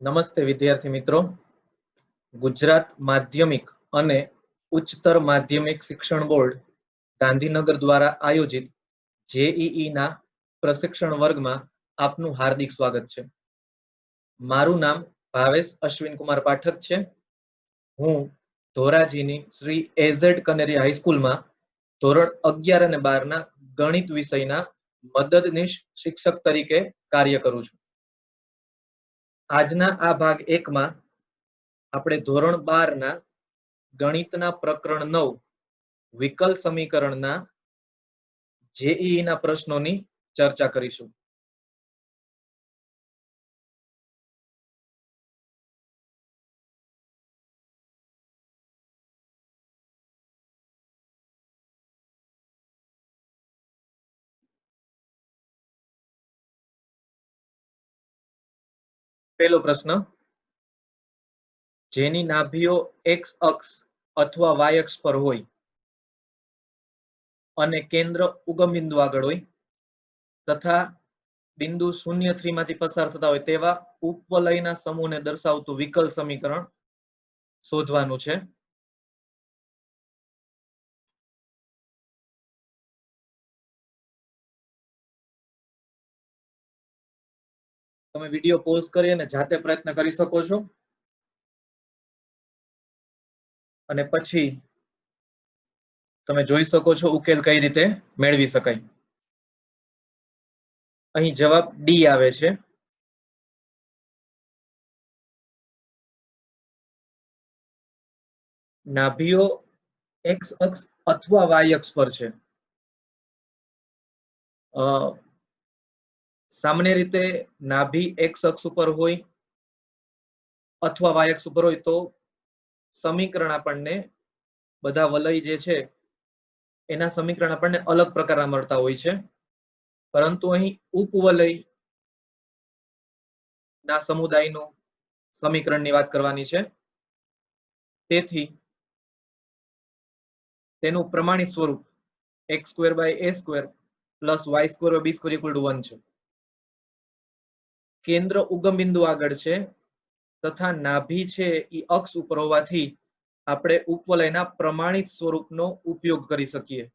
નમસ્તે વિદ્યાર્થી મિત્રો, ગુજરાત માધ્યમિક અને ઉચ્ચતર માધ્યમિક શિક્ષણ બોર્ડ ગાંધીનગર દ્વારા આયોજિત જેઈઈ ના પ્રશિક્ષણ વર્ગમાં આપનું હાર્દિક સ્વાગત છે. મારું નામ ભાવેશ અશ્વિન કુમાર પાઠક છે. હું ધોરાજીની શ્રી એઝેડ કનેરી હાઈસ્કૂલમાં ધોરણ 11 અને 12 ના ગણિત વિષયના મદદનીશ શિક્ષક તરીકે કાર્ય કરું છું. આજના આ ભાગ 1 માં આપણે ધોરણ 12 ના ગણિતના પ્રકરણ 9 વિકલ સમીકરણના જેઈઈ ના પ્રશ્નોની ચર્ચા કરીશું. પહેલો પ્રશ્ન, જેની નાભીઓ એક્સ અક્ષ અથવા વાય અક્ષ પર હોય અને કેન્દ્ર ઉગમ બિંદુ આગળ હોય તથા બિંદુ 0,3 માંથી પસાર થતા હોય તેવા ઉપવલયના સમૂહને દર્શાવતું વિકલ સમીકરણ શોધવાનું છે. તમે વિડીયો પોઝ કરી અને જાતે પ્રયત્ન કરી શકો છો અને પછી તમે જોઈ શકો છો ઉકેલ કઈ રીતે મેળવી શકાય. અહીં જવાબ ડી આવે છે. નાભીઓ એક્સ અક્ષ અથવા વાય અક્ષ પર છે. સામાન્ય રીતે નાભી એક્સ અક્ષ ઉપર હોય અથવા વાય અક્ષ ઉપર હોય તો સમીકરણ આપણને બધા વલય જે છે એના સમીકરણ આપણને અલગ પ્રકારના મળતા હોય છે, પરંતુ અહીં ઉપવલય ના સમુદાયનું સમીકરણની વાત કરવાની છે. તેથી તેનું પ્રમાણિત સ્વરૂપ x² + y² b² = 1 છે. કેન્દ્ર ઉગમ બિંદુ આગળ છે તથા નાભી છે એ અક્ષ ઉપર હોવાથી આપણે ઉપવલયના પ્રમાણિત સ્વરૂપનો ઉપયોગ કરી શકીએ.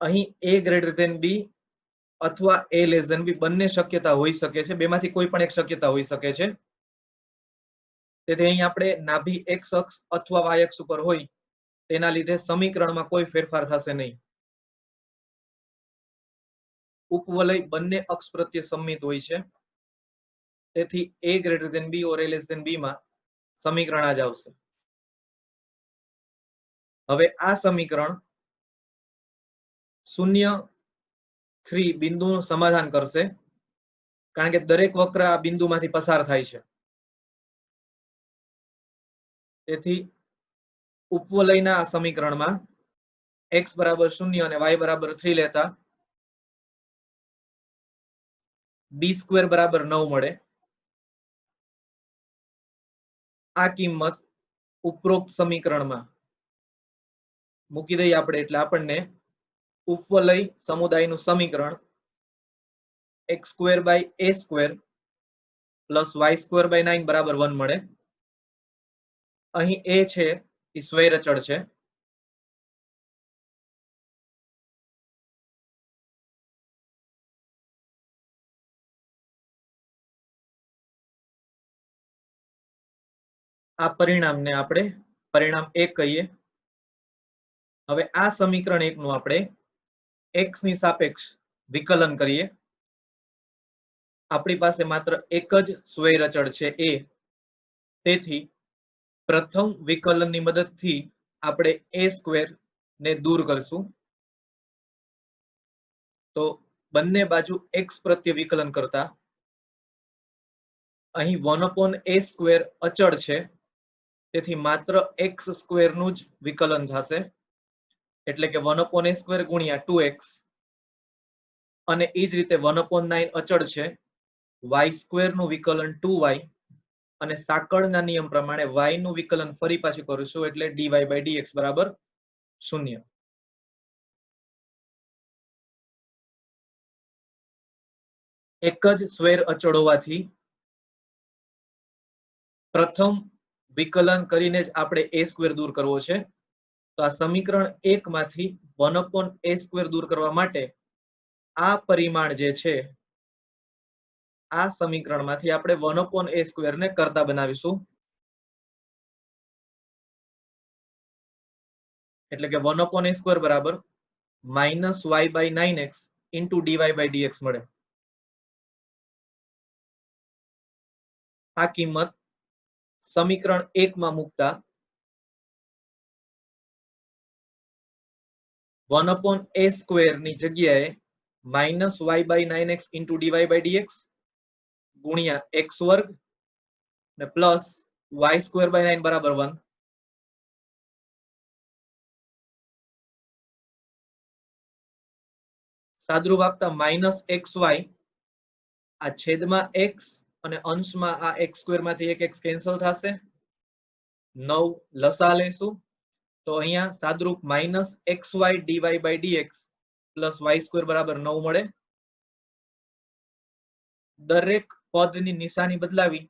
અહીં a b અથવા a b બંને શક્યતા હોઈ શકે છે. બેમાંથી કોઈ પણ એક શક્યતા હોઈ શકે છે. તેથી અહીં આપણે નાભી એક્સ અક્ષ અથવા વાય અક્ષ ઉપર હોય તેના લીધે સમીકરણમાં કોઈ ફેરફાર થશે નહીં. ઉપવલય બંને અક્ષ પ્રત્યે સંમિત હોય છે. તેથી a b or a b માં સમીકરણ આ જ આવશે. હવે આ સમીકરણ 0,3 બિંદુનું સમાધાન કરશે, કારણ કે દરેક વક્ર આ બિંદુમાંથી પસાર થાય છે. તેથી ઉપવલયના આ સમીકરણમાં x = 0 અને y = 3 લેતા b² = 9 મળે. આ કિંમત ઉપરોક્ત સમીકરણમાં મૂકી દઈએ આપણે એટલે આપણને ઉપવલય સમુદાયનું સમીકરણ x² / a² + y² / 9 = 1 મળે. અહીં a છે એ સ્વૈરચળ છે. આ પરિણામને આપણે પરિણામ 1 કહીએ. હવે આ સમીકરણ 1 નું આપણે x ની સાપેક્ષ વિકલન કરીએ. આપણી પાસે માત્ર એક જ સ્વૈરચળ છે a, તેથી પ્રથમ વિકલનની મદદથી આપણે a² ને દૂર કરશું. તો બંને બાજુ x પ્રત્યે વિકલન કરતા અહીં 1/a² અચળ છે, તેથી માત્ર x² નું જ વિકલન થશે, એટલે કે 1/a² ગુણ્યા 2x, અને એ જ રીતે 1/9 અચળ છે, y² નું વિકલન 2y, અને સાંકળના નિયમ પ્રમાણે y નું વિકલન ફરી પાછું કરીશું એટલે dy/dx = 0. એક જ સ્વૈર અચળ હોવાથી પ્રથમ વિકલન કરીને જ આપણે a સ્ક્વેર દૂર કરવો છે. તો આ સમીકરણ 1 માંથી 1/a² દૂર કરવા માટે આ પરિમાણ જે છે આ સમીકરણમાંથી આપણે 1/a² ને કરતા બનાવીશું. એટલે કે 1/a² બરાબર -y/9x * dy/dx મળે. આ કિંમત સમીકરણ 1 માં મૂકતા 1/a² ની જગ્યાએ -y/9x * dy/dx ગુણ્યા x² ને પ્લસ y²/9 બરાબર 1. સાદુરૂપ આપતા -xy આ છેદમાં x અને અંશમાં આ x² માંથી એક x કેન્સલ થશે. 9 લસા લેશું તો અહીંયા સાદુરૂપ -xy dy/dx પ્લસ y² બરાબર 9 મળે. દરેક પદની નિશાની બદલાવી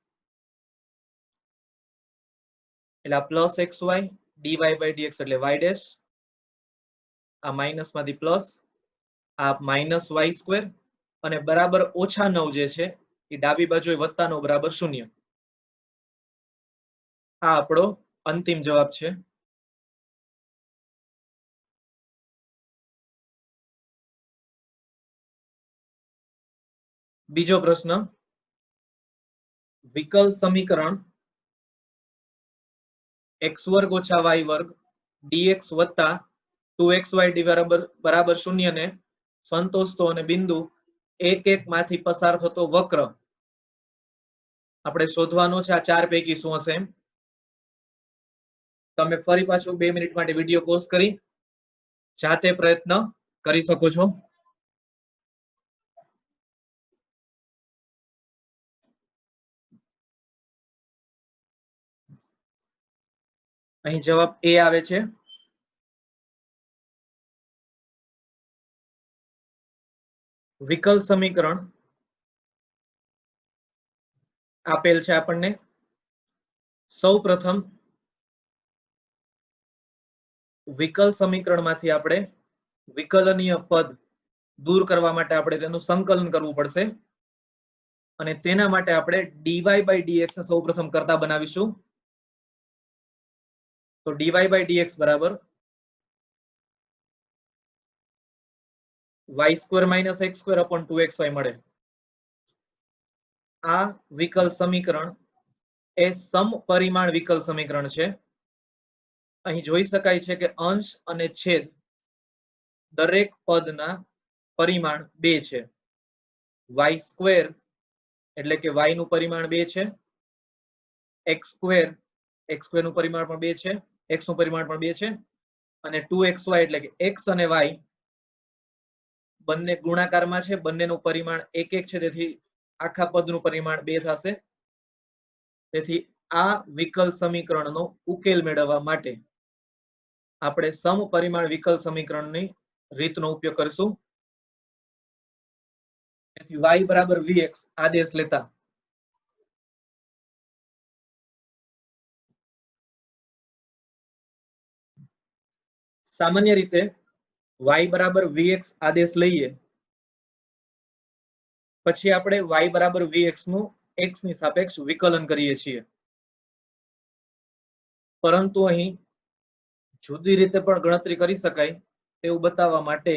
એટલે આ પ્લસ xy dy/dx એટલે y', આ માઇનસ માંથી પ્લસ, આ -y² અને બરાબર -9 જે છે એ ડાબી બાજુએ +9 બરાબર 0. આ આપણો અંતિમ જવાબ છે. બીજો પ્રશ્ન, વિકલ સમીકરણ x² - y² dx + 2xy બરાબર 0 ને સંતોષતો અને બિંદુ 1, 1 માંથી પસાર થતો વક્ર આપણે શોધવાનો છે. આ 4 પૈકી શું હશે? તમે ફરી પાછું 2 મિનિટ માટે વિડીયો પોઝ કરી જાતે પ્રયત્ન કરી શકો છો. અહીં જવાબ A આવે છે. વિકલ સમીકરણ આપેલ છે આપણને. સૌ પ્રથમ વિકલ સમીકરણમાંથી આપણે વિકલનીય પદ દૂર કરવા માટે આપણે તેનું સંકલન કરવું પડશે અને તેના માટે આપણે dy/dx ને સૌપ્રથમ કરતા બનાવીશું. તો dy/dx બરાબર y² - x² 2xy મળે. આ વિકલ સમીકરણ એ સમપરિમાણ વિકલ સમીકરણ છે. અહીં જોઈ શકાય છે કે અંશ અને છેદ દરેક પદના પરિમાણ 2 છે. y² એટલે કે y નું પરિમાણ 2 છે, x² નું પરિમાણ પણ 2 છે, x નું પરિમાણ પણ 2 છે અને 2xy એટલે કે x અને y બંને ગુણાકારમાં છે. બંનેનું પરિમાણ 1, 1 છે. તેથી આખા પદનું પરિમાણ 2 થશે. તેથી આ વિકલ સમીકરણનો ઉકેલ મેળવવા માટે આપણે સમપરિમાણ વિકલ સમીકરણની રીતનો ઉપયોગ કરીશું. તેથી y બરાબર vx આદેશ લેતા સામાન્ય રીતે y બરાબર vx આદેશ લઈએ પછી આપણે y બરાબર vx નું x ની સાપેક્ષ વિકલન કરીએ છીએ. પરંતુ અહીં જુદી રીતે પણ ગણતરી કરી શકાય તેવું બતાવવા માટે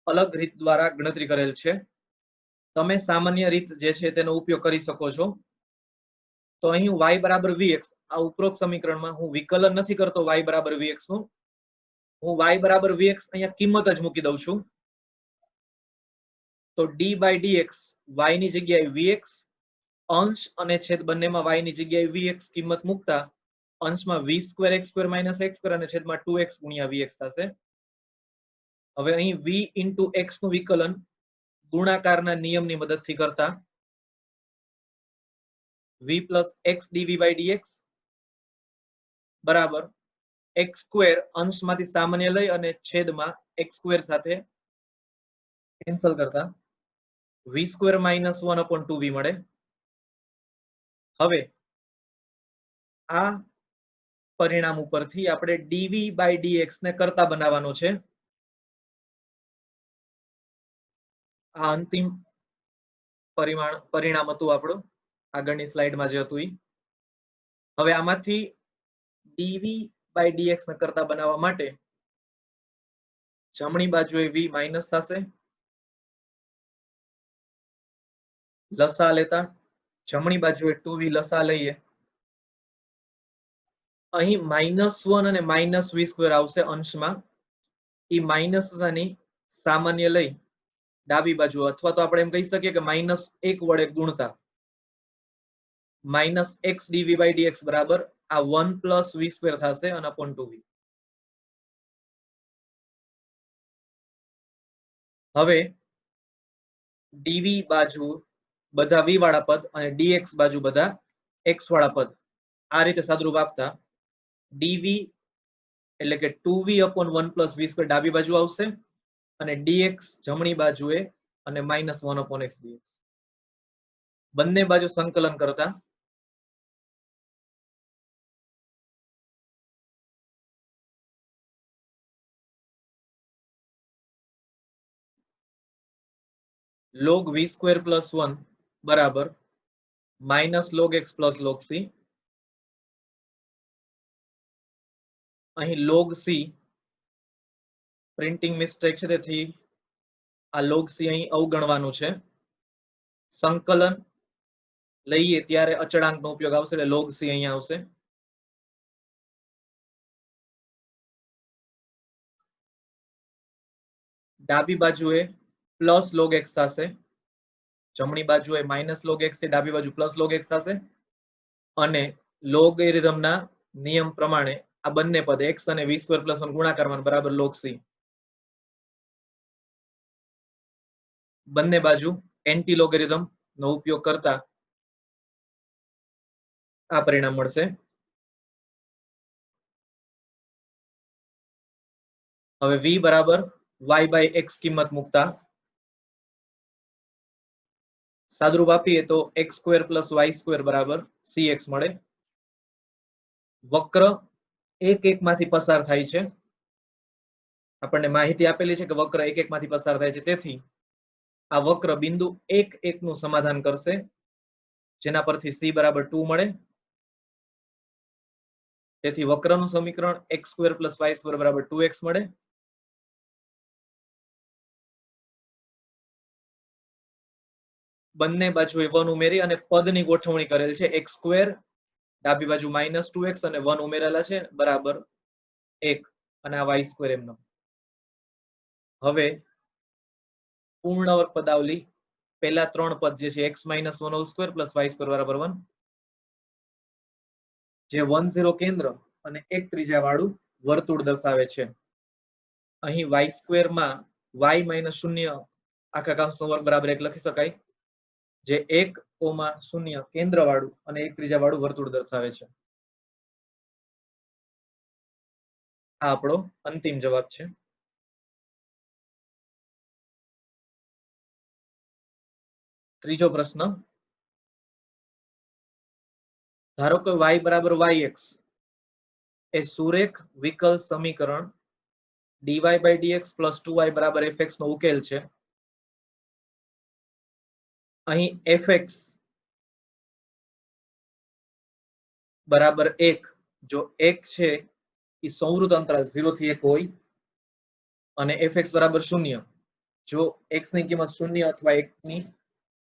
અલગ રીત દ્વારા ગણતરી કરેલ છે. તમે સામાન્ય રીત જે છે તેનો ઉપયોગ કરી શકો છો. તો અહીં y બરાબર vx આ ઉપરોક્ત સમીકરણમાં હું વિકલન નથી કરતો y બરાબર vx નું. હું y બરાબર vx અહીંયા કિંમત જ મૂકી દઉં છું. તો d/dx y ની જગ્યાએ vx, અંશ અને છેદ બંનેમાં y ની જગ્યાએ vx કિંમત મૂકતા અંશમાં v² x² - x² અને છેદમાં 2x * vx થશે. હવે અહીં v * x નું વિકલન ગુણાકારના નિયમની મદદથી કરતા v + x dv/dx બરાબર x² અંશમાંથી સામાન્ય લઈ અને છેદમાં x² સાથે કેન્સલ કરતા v² - 1/2v મળે. હવે આ પરિણામ ઉપરથી આપણે dv by dx ને કરતા બનાવવાનો છે. આ અંતિમ પરિણામ હતું આપણું આગળની સ્લાઇડમાં જે હતું. હવે આમાંથી dv by dx ને કરતા બનાવવા માટે જમણી બાજુએ v માઇનસ થશે. લસા લેતા જમણી બાજુએ 2v લસા લઈએ. અહીં -1 અને -v² આવશે અંશમાં. એ માઇનસ ની સામાન્ય લઈ ડાબી બાજુ, અથવા તો આપણે એમ કહી શકીએ કે -1 વડે ગુણતા -x dv by dx બરાબર આ 1 + v² થશે અને upon 2v. હવે dv બાજુ બધા v વાળા પદ અને dx બાજુ બધા x વાળા પદ આ રીતે સાદુરૂપ આપતા dv એટલે કે 2v upon 1 + v² ડાબી બાજુ આવશે અને dx જમણી બાજુએ અને -1 upon x dx. બંને બાજુ સંકલન કરતા log v² + 1 બરાબર -log x + log c. અહીં log c પ્રિન્ટિંગ મિસ્ટેક છે, તેથી આ log c અહીં અવગણવાનું છે. સંકલન લઈએ ત્યારે અચળાંકનો ઉપયોગ આવશે એટલે log c અહીંયા આવશે. ડાબી બાજુએ +log x થશે, જમણી બાજુએ -log x છે, ડાબી બાજુ +log x થશે અને લોગેરિધમના નિયમ પ્રમાણે આ બંને પદ x અને v² + 1 ગુણાકારમાં બરાબર log c. બંને બાજુ એન્ટી લોગેરિધમ નો ઉપયોગ કરતા આ પરિણામ મળશે. હવે v બરાબર y by x કિંમત મૂકતા સાદુરૂપ આપીએ તો x² + y² બરાબર cx મળે. વક્ર 1 1 માંથી પસાર થાય છે. આપણને માહિતી આપેલી છે કે વક્ર 1 1 માંથી પસાર થાય છે, તેથી આ વક્ર બિંદુ 1 1 નું સમાધાન કરશે, જેના પરથી c બરાબર 2 મળે. તેથી વક્રનું સમીકરણ x² + y² બરાબર 2x મળે. બંને બાજુએ 1 ઉમેરી અને પદની ગોઠવણી કરેલ છે. x² ડાબી બાજુ -2x અને 1 ઉમેરેલા છે બરાબર 1 અને આ y² એમનો. હવે પૂર્ણ વર્ગ પદાવલી પહેલા 3 પદ જે છે x - 1² + y² બરાબર 1, જે 1 0 કેન્દ્ર અને 1 ત્રિજ્યા વાળું વર્તુળ દર્શાવે છે. અહીં y² માં y - 0 આખા કૌંસનો વર્ગ બરાબર 1 લખી શકાય, જે 1, 0 કેન્દ્ર વાળું અને 1 ત્રિજ્યા વાળું વર્તુળ દર્શાવે છે. આ આપણો અંતિમ જવાબ છે. ત્રીજો પ્રશ્ન, ધારો કે y બરાબર yx એ સુરેખ વિકલ સમીકરણ dy by dx + 2y બરાબર fx નો ઉકેલ છે. અહીં fx બરાબર 1 જો 1 છે એ સંવૃત અંતરાલ 0 થી 1 હોય અને fx બરાબર 0 જો x ની કિંમત 0 અથવા 1 ની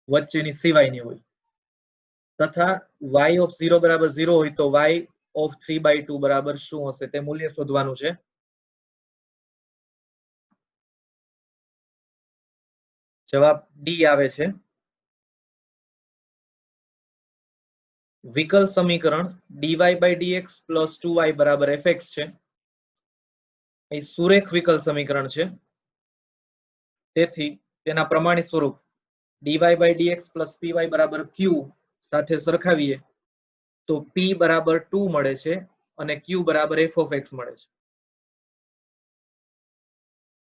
વચ્ચેની સિવાયની હોય, તથા y of 0 બરાબર 0 હોય તો y of 3/2 બરાબર શું હશે તે મૂલ્ય શોધવાનું છે. જવાબ ડી આવે છે. વિકલ સમીકરણ dy by dx + 2y બરાબર fx છે. એ સુરેખ વિકલ સમીકરણ છે, તેથી તેના પ્રમાણિત સ્વરૂપ dy by dx + py બરાબર q સાથે સરખાવીએ તો p બરાબર 2 મળે છે અને q બરાબર f of x મળે છે.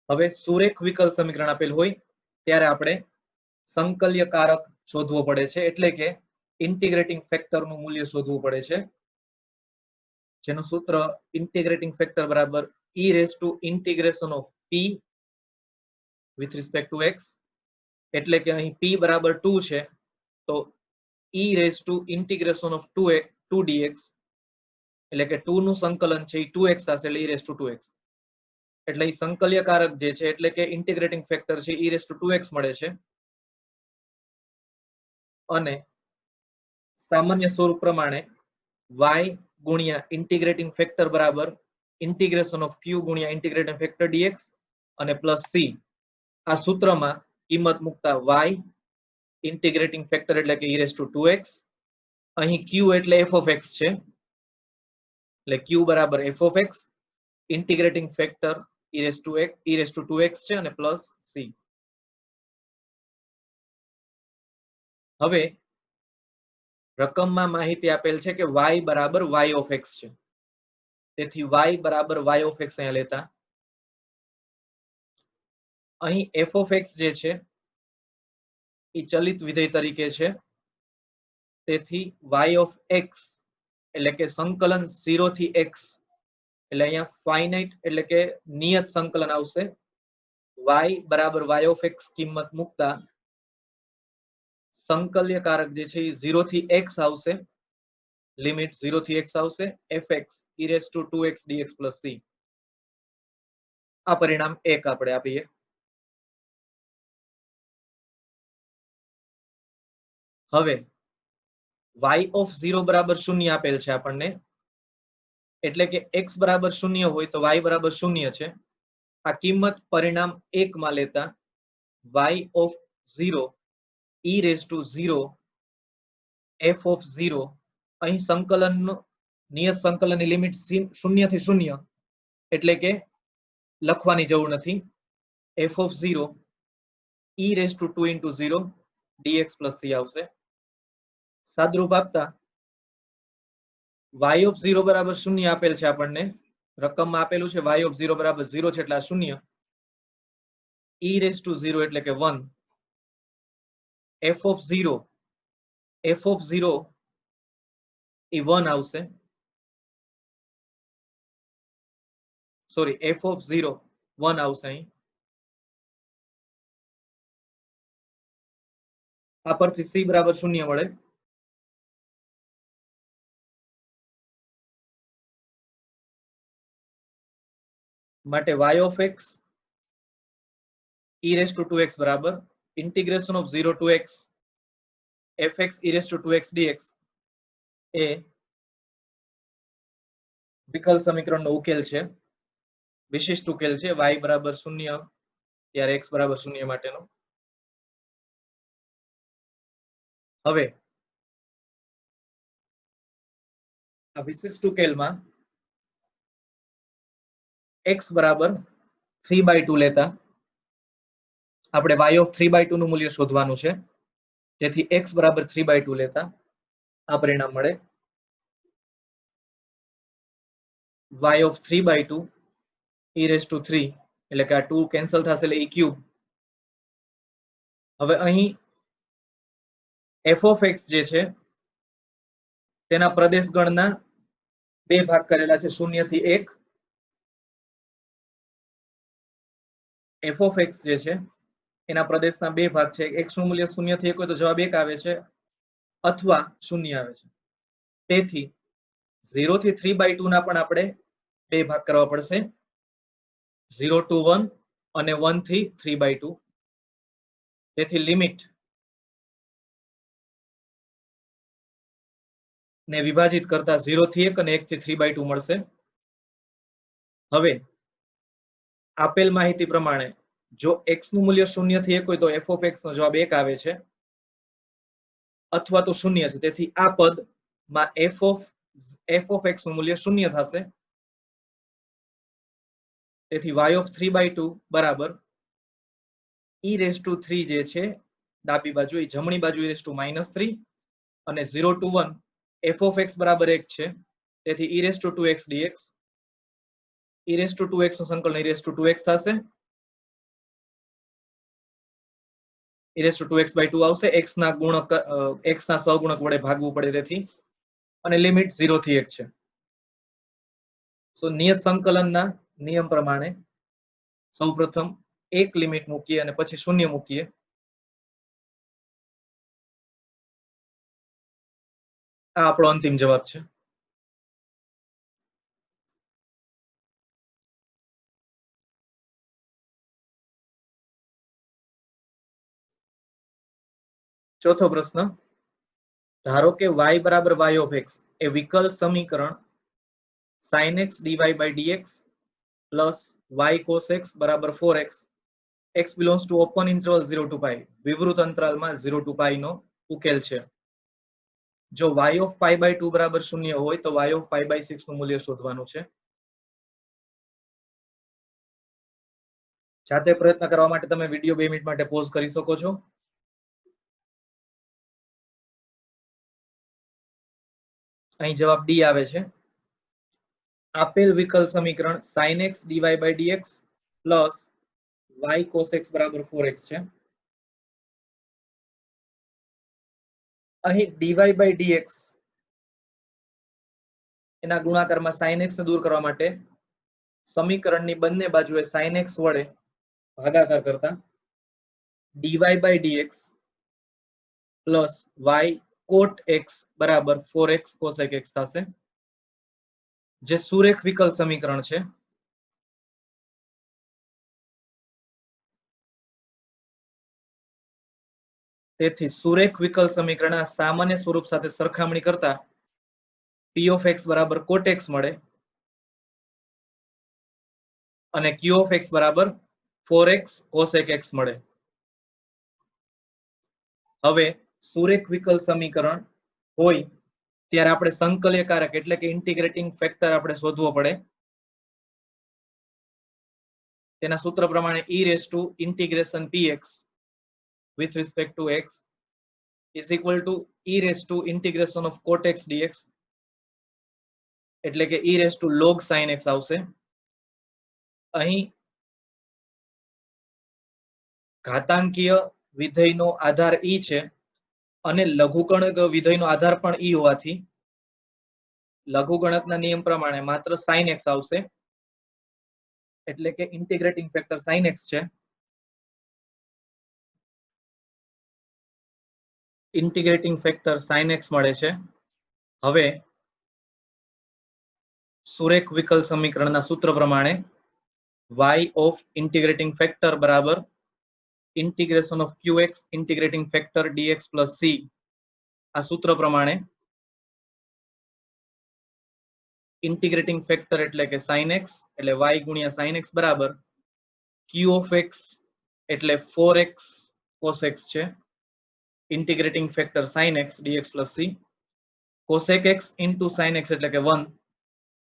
હવે સુરેખ વિકલ સમીકરણ આપેલ હોય ત્યારે આપણે સંકલ્ય કારક શોધવો પડે છે, એટલે કે ઇન્ટિગ્રેટિંગ ફેક્ટરનું મૂલ્ય શોધવું પડે છે. જેનું સૂત્ર ઇન્ટિગ્રેટિંગ ફેક્ટર બરાબર e raise to integration of p with respect to x, એટલે કે અહીં p બરાબર 2 છે તો e raise to integration of 2 dx, એટલે કે 2 નું સંકલન છે એ 2x થશે, એટલે e રેઝ ટુ 2x, એટલે એ સંકલ્યકારક જે છે એટલે કે ઇન્ટિગ્રેટિંગ ફેક્ટર છે e રેઝ ટુ 2x મળે છે. અને સામાન્ય સ્વરૂપ પ્રમાણે y ગુણ્યા ઇન્ટિગ્રેટિંગ ફેક્ટર બરાબર ઇન્ટિગ્રેશન ઓફ q ગુણ્યા ઇન્ટિગ્રેટિંગ ફેક્ટર dx અને પ્લસ c, આ સૂત્રમાં કિંમત મૂકતા y ઇન્ટિગ્રેટિંગ ફેક્ટર એટલે કે e રેઝ ટુ 2x, અહીં q એટલે f ઓફ x છે એટલે q બરાબર f of x, integrating factor e raise to 2x છે અને પ્લસ c. હવે રકમમાં માહિતી આપેલ છે કે y બરાબર y ઓફ x છે, તેથી y બરાબર y ઓફ x અહીંયા લેતા અહીં f ઓફ x જે છે એ ચલિત વિધેય તરીકે છે, તેથી y ઓફ x એટલે કે સંકલન 0 થી x, એટલે અહીંયા ફાઇનાઇટ એટલે કે નિયત સંકલન આવશે. y બરાબર y ઓફ x કિંમત મૂકતા સંકલ્યકારક જે છે એ 0 થી x આવશે, લિમિટ 0 થી x આવશે, fx e raise to 2x dx plus c. આ પરિણામ 1 આપણે આપીએ. હવે y ઓફ 0 બરાબર 0 આપેલ છે આપણને, એટલે કે x બરાબર 0 હોય તો y બરાબર 0 છે. આ કિંમત પરિણામ 1 માં લેતા y of 0 e raise to 0 f of 0, અહીં સંકલન નિયત સંકલનની લિમિટ 0 થી 0, એટલે કે લખવાની જરૂર નથી, f of 0 e raise to 2 into 0 dx plus c આવશે. સાદરૂપ આપતા y ઓફ 0 બરાબર 0 આપેલ છે આપણને, રકમમાં આપેલું છે y ઓફ 0 બરાબર 0 છે એટલે 0, e રેઝ ટુ 0 એટલે કે 1, f ઓફ 0 એ 1 આવશે, સોરી f ઓફ 0 1 આવશે અહીં. આ પરથી c બરાબર 0 મળે. માટે y of x e raise to 2x બરાબર integration of 0 to x fx e raise to 2x dx એ વિકલ સમીકરણનો ઉકેલ છે, વિશિષ્ટ ઉકેલ છે y બરાબર 0 ત્યારે x બરાબર 0 માટેનો. હવે આ વિશિષ્ટ ઉકેલમાં x બરાબર 3/2 લેતા આપણે y ઓફ 3/2 નું મૂલ્ય શોધવાનું છે, તેથી x બરાબર 3/2 લેતા આ પરિણામ મળે. y of 3/2 e raise to 3, એટલે કે આ 2 કેન્સલ થશે એટલે e ક્યુબ. હવે અહીં f ઓફ x જે છે તેના પ્રદેશ ગણના બે ભાગ કરેલા છે, 0 થી 1. f ઓફ x જે છે એના પ્રદેશના બે ભાગ છે, x નું મૂલ્ય 0 થી 1 હોય તો જવાબ 1 આવે છે અથવા 0 આવે છે, તેથી 0 થી 3/2 ના પણ આપણે બે ભાગ કરવા પડશે, 0 to 1 અને 1 થી 3/2. તેથી લિમિટ ને વિભાજિત કરતા 0 થી 1 અને 1 થી 3/2 મળશે. હવે આપેલ માહિતી પ્રમાણે જો x નું મૂલ્ય 0 થી 1 હોય તો f ઓફ x નો જવાબ 1 આવે છે અથવા તો 0 છે, તેથી આ પદમાં f ઓફ x નું મૂલ્ય 0 થશે, તેથી y ઓફ 3/2 બરાબર e રેઝ ટુ 3 જે છે ડાબી બાજુ એ જમણી બાજુ e રેઝ ટુ -3 અને 0 to 1 f ઓફ x બરાબર 1 છે, તેથી e raise to 2x dx, e raise to 2x નું સંકલન e રેઝ ટુ 2x થશે, e રેઝ ટુ 2x/2 આવશે, x ના સહગુણક વડે ભાગવું પડે તેથી, અને લિમિટ 0 થી 1 છે. સો નિયત સંકલનના નિયમ પ્રમાણે સૌપ્રથમ એક લિમિટ મૂકીએ અને પછી શૂન્ય મૂકીએ. આ આપણો અંતિમ જવાબ છે. ચોથો પ્રશ્ન, ધારો કે y બરાબર y ઓફ x એ વિકલ સમીકરણ sin x dy by dx plus y cos x બરાબર 4x x belongs to open interval 0 to pi વિવૃત અંતરાલમાં 0 to pi નો ઉકેલ છે. જો y of pi by 2 બરાબર 0 હોય તો y of pi by 6 નું મૂલ્ય શોધવાનું છે. જાતે પ્રયત્ન કરવા માટે તમે વિડિયો 2 મિનિટ માટે પોઝ કરી શકો છો. અહીં જવાબ ડી આવે છે. આપેલ વિકલ સમીકરણ sin x dy by dx plus y cos x બરાબર 4x છે. અહીં dy by dx એના ગુણાકારમાં sin x ને દૂર કરવા માટે સમીકરણની બંને બાજુએ sin x વડે ભાગાકાર કરતા dy by dx plus y cot x બરાબર 4x cosec x થશે, જે સુરેખ વિકલ સમીકરણ છે. તેથી સુરેખ વિકલ સમીકરણના સામાન્ય સ્વરૂપ સાથે સરખામણી કરતા p of x બરાબર cot x મળે અને q of x બરાબર 4x cosec x મળે. હવે સુરેખ વિકલ સમીકરણ હોય ત્યારે આપણે સંકલ્યકારક એટલે કે ઇન્ટિગ્રેટિંગ ફેક્ટર આપણે શોધવો પડે. તેના સૂત્ર પ્રમાણે e raised to integration px with respect to x is equal to e raised to integration of cot x dx એટલે કે e raised to log sin x આવશે. અહીં ઘાતાંકીય વિધેયનો આધાર e છે અને લઘુગણક વિધેયનો આધાર પણ e હોવાથી લઘુગણકના નિયમ પ્રમાણે માત્ર sin x આવશે, એટલે કે ઇન્ટિગ્રેટિંગ ફેક્ટર sin x છે. ઇન્ટિગ્રેટિંગ ફેક્ટર sin x મળે છે. હવે સુરેખ વિકલ સમીકરણના સૂત્ર પ્રમાણે y of integrating factor બરાબર integration of qx integrating factor dx plus c. આ સૂત્ર પ્રમાણે ઇન્ટિગ્રેટિંગ ફેક્ટર એટલે કે sin x એટલે y ગુણ્યા sin x બરાબર q of x એટલે 4x cos x છે, integrating factor sin x dx plus c. cosec x into sin x એટલે કે 1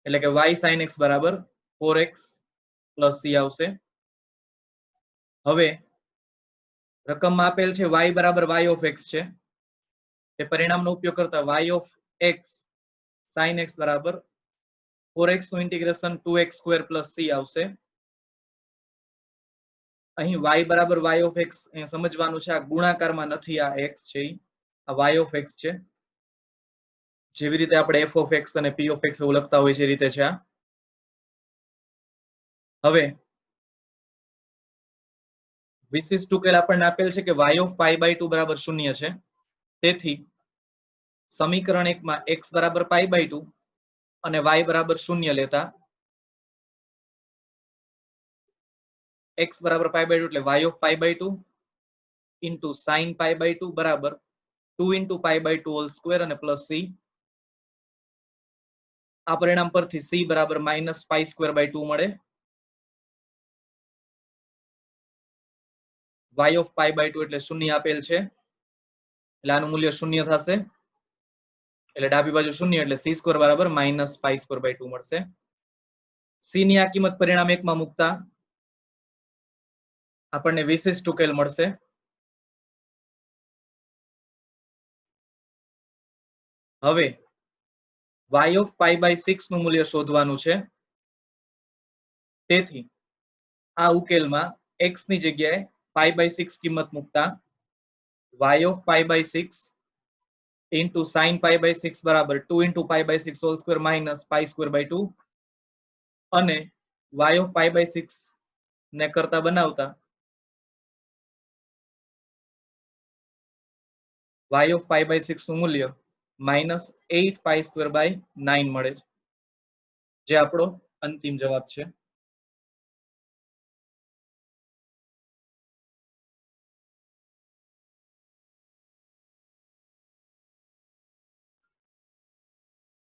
એટલે કે y sin x બરાબર 4x plus c આવશે. હવે રકમમાં આપેલ છે y બરાબર y of x છે, તે પરિણામનો ઉપયોગ કરતા y of x sin x બરાબર 4x નું integration 2x square plus c આવશે. અહીં y બરાબર y of x સમજવાનું છે, આ ગુણાકારમાં નથી, આ x છે, આ y of x છે. જેવી રીતે આપણે f of x અને p of x એવું લખતા હોય છે એ રીતે છે આ. હવે વિશિષ્ટ ઉકેલ આપણને આપેલ છે કે y of pi by 2 બરાબર 0 છે. તેથી સમીકરણ 1 માં x બરાબર pi by 2 અને y બરાબર 0 લેતા x બરાબર pi by 2 એટલે y of pi by 2 into sin pi by 2 બરાબર 2 into pi by 2 whole square અને plus c. આ પરિણામ પરથી c બરાબર minus pi square by 2 મળે. y of pi by 2 એટલે 0 આપેલ છે એટલે આનું મૂલ્ય 0 થશે, એટલે ડાબી બાજુ 0 એટલે c સ્ક્વેર બરાબર minus pi square by 2 મળશે. c ની આ કિંમત પરિણામ 1 માં મૂકતા આપણને વિશિષ્ટ ઉકેલ મળશે. હવે y of pi by 6 નું મૂલ્ય શોધવાનું છે. તેથી આ ઉકેલમાં x ની જગ્યાએ pi by 6 કિંમત મૂકતા y of pi by 6 into sin pi by 6 બરાબર 2 into pi by 6 whole square minus pi square by 2 અને y of pi by 6 ને કરતા બનાવતા y of pi by 6 નું મૂલ્ય -8 pi square by 9 મળે છે, જે આપણો અંતિમ જવાબ છે.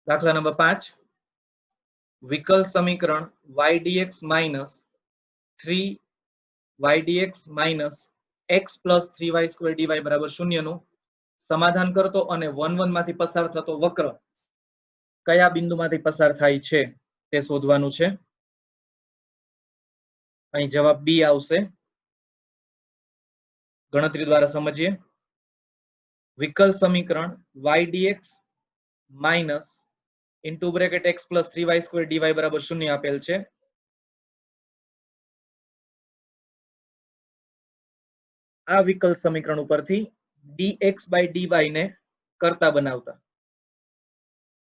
દાખલા નંબર 5, વિકલ સમીકરણ y dx minus 3y dx minus x plus 3y square dy બરાબર 0 નું સમાધાન કરતો અને 1 1 માંથી પસાર થતો વક્ર કયા બિંદુમાંથી પસાર થાય છે તે શોધવાનું છે. અહીં જવાબ બી આવશે. ગણતરી દ્વારા સમજીએ. વિકલ સમીકરણ y dx minus into bracket x plus 3y square dy બરાબર 0 આપેલ છે. આ વિકલ સમીકરણ ઉપરથી dx by dy ને કરતા બનાવતા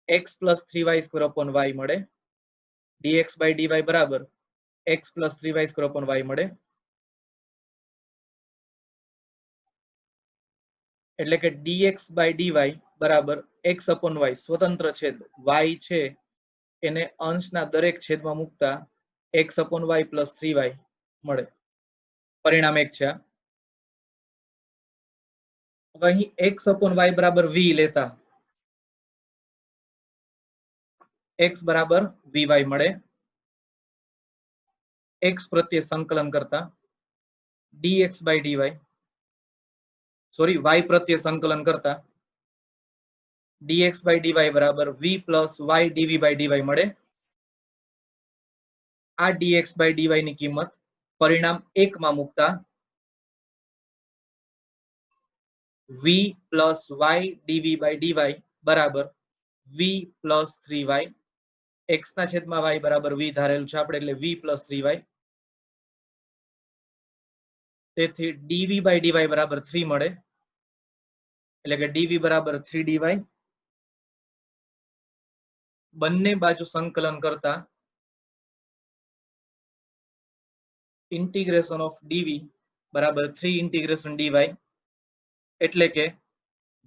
x plus 3y square upon y મળે. dx by dy બરાબર x plus 3y square upon y મળે. એટલે કે dx by dy બરાબર x upon y સ્વતંત્ર છેદ y છે એને અંશના દરેક છેદમાં મૂકતા x upon y plus 3y મળે. પરિણામ 1 છે. હવે અહીં x upon y બરાબર v લેતા x બરાબર vy મળે. x પ્રત્યે સંકલન કરતા dx by dy y પ્રત્યે સંકલન કરતા dx by dy બરાબર v plus y dv by dy મળે. આ dx by dy ની કિંમત પરિણામ 1 માં મૂકતા v plus y dv by dy બરાબર v plus 3y. x ના છેદમાં y બરાબર v ધારેલું છે આપણે એટલે v plus 3y. તેથી dv by dy બરાબર 3 મળે. એટલે કે dv બરાબર 3 dy. બંને બાજુ સંકલન કરતા ઇન્ટિગ્રેશન ઓફ dv બરાબર 3 ઇન્ટિગ્રેશન dy એટલે કે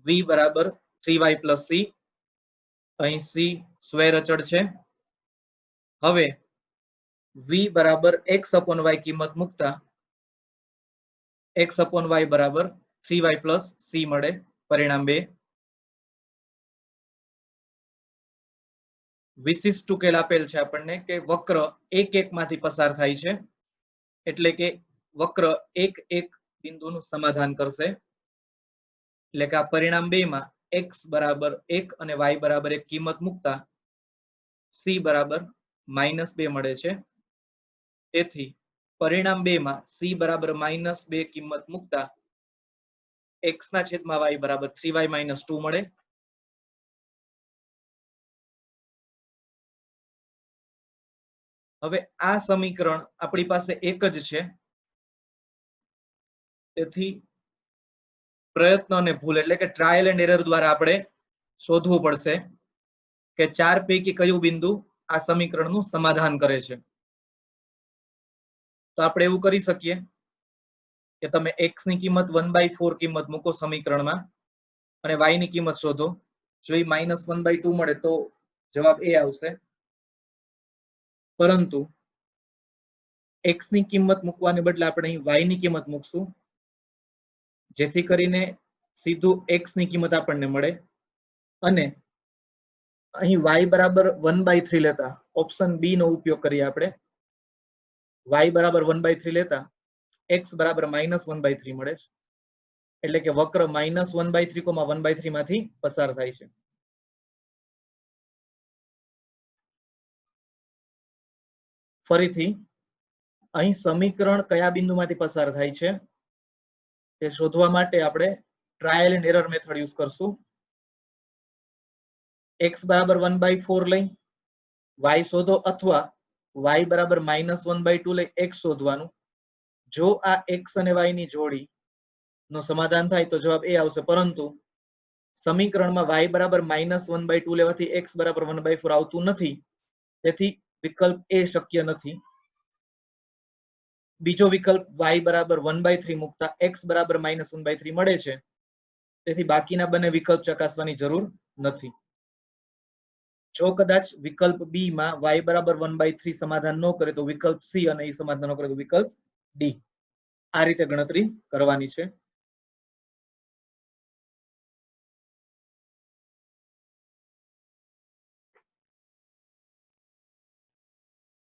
v બરાબર 3y plus c. અહીં c સ્વૈર અચળ છે. હવે v બરાબર x upon y કિંમત મૂકતા x upon y બરાબર 3y plus c મળે. પરિણામ 2. વિશિષ્ટ ઉકેલ આપેલ છે આપણને કે વક્ર 1 1 માંથી પસાર થાય છે એટલે કે વક્ર 1 1 બિંદુનું સમાધાન કરશે. એટલે કે આ પરિણામ 2 માં x બરાબર 1 અને y બરાબર 1 કિંમત મૂકતા c બરાબર -2 મળે છે. તેથી પરિણામ 2 માં c બરાબર -2 કિંમત મૂકતા x ના છેદમાં y બરાબર 3y - 2 મળે. હવે આ સમીકરણ આપણી પાસે એક જ છે. તેથી પ્રયત્ન અને ભૂલ એટલે કે ટ્રાયલ એન્ડ એરર દ્વારા આપણે શોધવું પડશે કે 4 પૈકી કયું બિંદુ આ સમીકરણનું સમાધાન કરે છે. તો આપણે એવું કરી શકીએ કે તમે x ની કિંમત 1/4 કિંમત મૂકો સમીકરણમાં અને y ની કિંમત શોધો. જો એ -1/2 મળે તો જવાબ એ આવશે. પરંતુ x ની કિંમત મૂકવાને બદલે આપણે અહીં y ની કિંમત મૂકશું જેથી કરીને સીધું x ની કિંમત આપણને મળે. અને અહીં y બરાબર 1/3 લેતા ઓપ્શન બી નો ઉપયોગ કરીએ આપણે. y બરાબર 1/3 લેતા x બરાબર -1/3 મળે છે. એટલે કે વક્ર -1/3, 1/3 માંથી પસાર થાય છે. ફરીથી અહીં સમીકરણ કયા બિંદુમાંથી પસાર થાય છે તે શોધવા માટે આપણે trial and error method use કરશું. x બરાબર 1/4 લઈ y શોધો અથવા y બરાબર -1/2 લઈ x શોધવાનું. જો આ x અને y ની જોડી નો સમાધાન થાય તો જવાબ એ આવશે. પરંતુ સમીકરણમાં y બરાબર -1/2 લેવાથી x બરાબર 1/4 આવતું નથી. તેથી વિકલ્પ એ શક્ય નથી. બીજો વિકલ્પ y બરાબર 1/3 મૂકતા x બરાબર -1/3 મળે છે. તેથી બાકીના બંને વિકલ્પ ચકાસવાની જરૂર નથી. જો કદાચ વિકલ્પ બી માં y બરાબર 1/3 સમાધાન ન કરે તો વિકલ્પ સી અને એ સમાધાન ન કરે તો વિકલ્પ ડી. આ રીતે ગણતરી કરવાની છે.